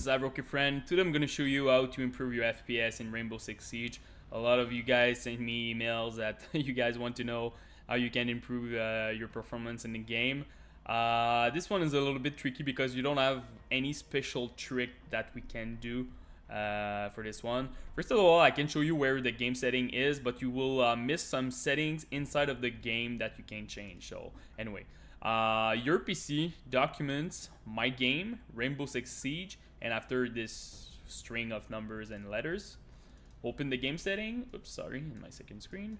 is Friend. Today I'm going to show you how to improve your FPS in Rainbow Six Siege. A lot of you guys send me emails that you guys want to know how you can improve your performance in the game. This one is a little bit tricky because you don't have any special trick that we can do for this one. First of all, I can show you where the game setting is, but you will miss some settings inside of the game that you can change. So anyway, your PC, documents, my game, Rainbow Six Siege, and after this string of numbers and letters, open the game setting. Oops, sorry, in my second screen.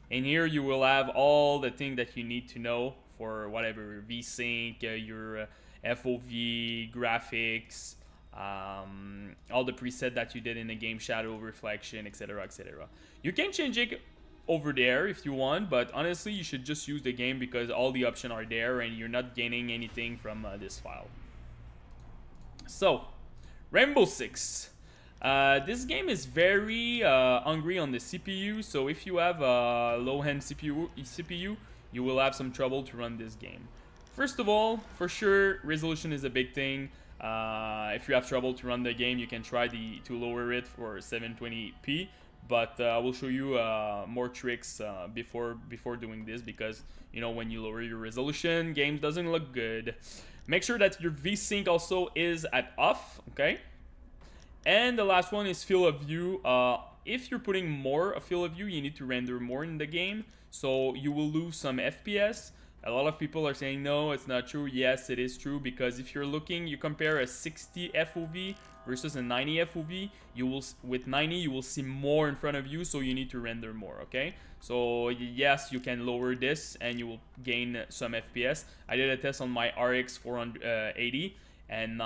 And here you will have all the things that you need to know for whatever VSync, your FOV, graphics, all the preset that you did in the game, shadow, reflection, etc, etc. You can change it over there if you want, but honestly you should just use the game because all the options are there and you're not gaining anything from this file. So Rainbow Six, this game is very hungry on the CPU, so if you have a low-end CPU, you will have some trouble to run this game. First of all, for sure, resolution is a big thing. If you have trouble to run the game, you can try to lower it for 720p, but I will show you more tricks before doing this, because you know, when you lower your resolution, game doesn't look good. Make sure that your VSync also is at off, okay? And the last one is field of view. If you're putting more a field of view, you need to render more in the game, so you will lose some FPS. A lot of people are saying no, it's not true. Yes, it is true, because if you're looking, you compare a 60 FOV versus a 90 FOV, you will, with 90 you will see more in front of you, so you need to render more, okay? So yes, you can lower this and you will gain some FPS. I did a test on my RX 480 and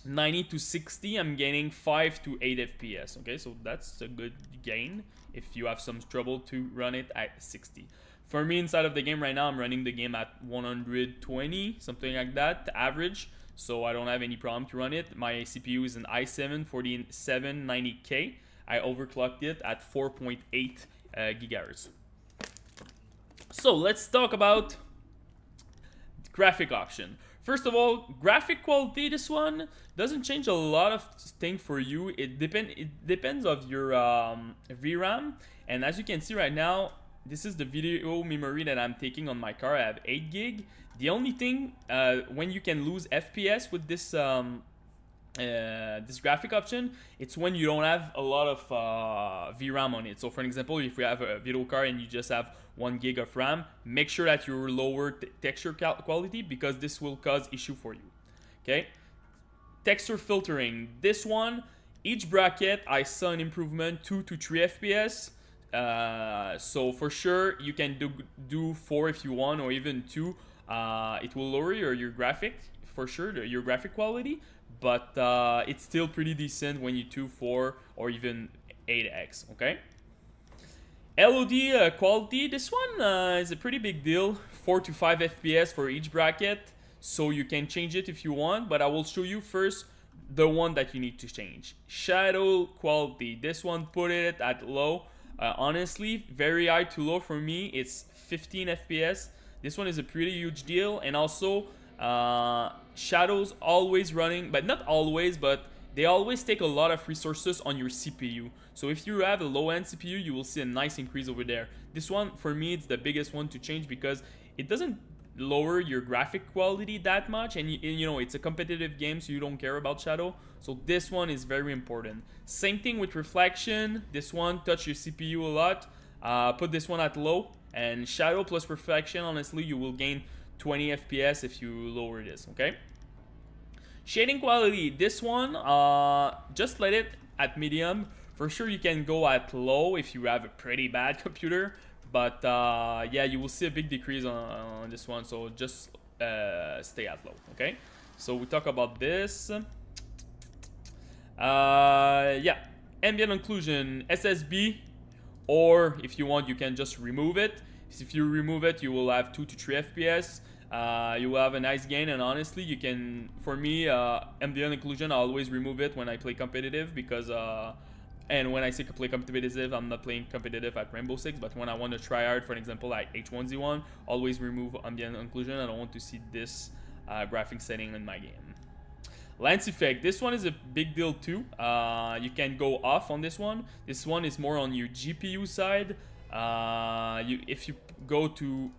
90 to 60 I'm gaining 5 to 8 FPS, okay? So that's a good gain if you have some trouble to run it at 60. For me, inside of the game right now, I'm running the game at 120, something like that, average. So I don't have any problem to run it. My CPU is an i7 4790K. I overclocked it at 4.8 gigahertz. So let's talk about graphic option. First of all, graphic quality, this one doesn't change a lot of things for you. It depends of your VRAM. And as you can see right now, this is the video memory that I'm taking on my car. I have 8 gig. The only thing, when you can lose FPS with this this graphic option, it's when you don't have a lot of VRAM on it. So for example, if you have a video card and you just have 1 gig of RAM, make sure that you lower texture quality, because this will cause issue for you. Okay, texture filtering. This one, each bracket I saw an improvement 2 to 3 FPS. So for sure you can do 4 if you want, or even 2. It will lower your graphic, for sure, your graphic quality, but it's still pretty decent when you do 4 or even 8x, okay? LOD quality, this one is a pretty big deal, 4 to 5 FPS for each bracket, so you can change it if you want, but I will show you first the one that you need to change. Shadow quality, this one, put it at low. Honestly, very high to low for me, it's 15 FPS. This one is a pretty huge deal. And also shadows always running, but not always, but they always take a lot of resources on your CPU. So if you have a low-end CPU, you will see a nice increase over there. This one, for me, it's the biggest one to change, because it doesn't lower your graphic quality that much, and you know, it's a competitive game, so you don't care about shadow. So this one is very important. Same thing with reflection. This one touch your CPU a lot. Put this one at low, and shadow plus reflection, honestly you will gain 20 FPS if you lower this, okay? Shading quality, this one, just let it at medium. For sure you can go at low if you have a pretty bad computer, but yeah, you will see a big decrease on this one, so just stay at low, okay? So we talk about this. Yeah, ambient inclusion, SSB, or if you want, you can just remove it. If you remove it, you will have 2 to 3 FPS. You will have a nice gain, and honestly, you can, for me, ambient inclusion, I always remove it when I play competitive, because and when I say play competitive, I'm not playing competitive at Rainbow Six, but when I want to try hard, for example, like H1Z1, always remove ambient inclusion. I don't want to see this graphic setting in my game. Lens effect, this one is a big deal too. You can go off on this one. This one is more on your GPU side. If you go to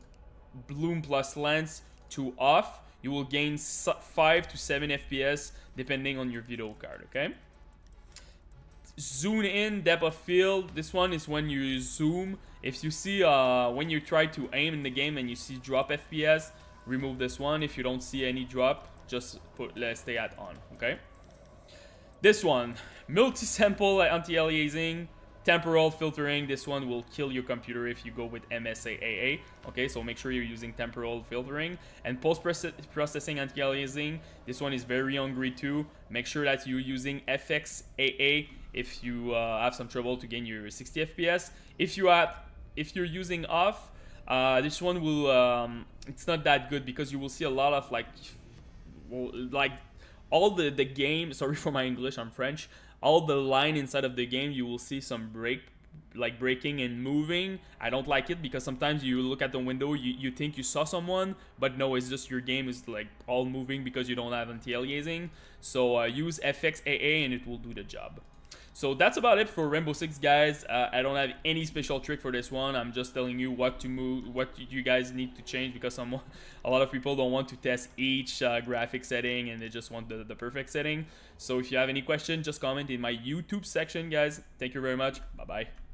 bloom plus lens to off, you will gain 5 to 7 FPS depending on your video card, okay? Zoom in, depth of field, this one is when you zoom. If you see when you try to aim in the game and you see drop FPS, remove this one. If you don't see any drop, just stay at on, okay? This one, multi-sample anti-aliasing, temporal filtering. This one will kill your computer if you go with MSAA, okay? So make sure you're using temporal filtering. And post-processing anti-aliasing, this one is very hungry too. Make sure that you're using FXAA if you have some trouble to gain your 60 FPS. If you're using off, this one will it's not that good because you will see a lot of like all the game, sorry for my English, I'm French, all the line inside of the game, you will see some breaking and moving. I don't like it because sometimes you look at the window, you think you saw someone, but no, it's just your game is like all moving because you don't have anti-aliasing. So use FXAA and it will do the job. So that's about it for Rainbow Six, guys. I don't have any special trick for this one. I'm just telling you what to move, what you guys need to change, because a lot of people don't want to test each graphic setting and they just want the perfect setting. So if you have any questions, just comment in my YouTube section, guys. Thank you very much. Bye-bye.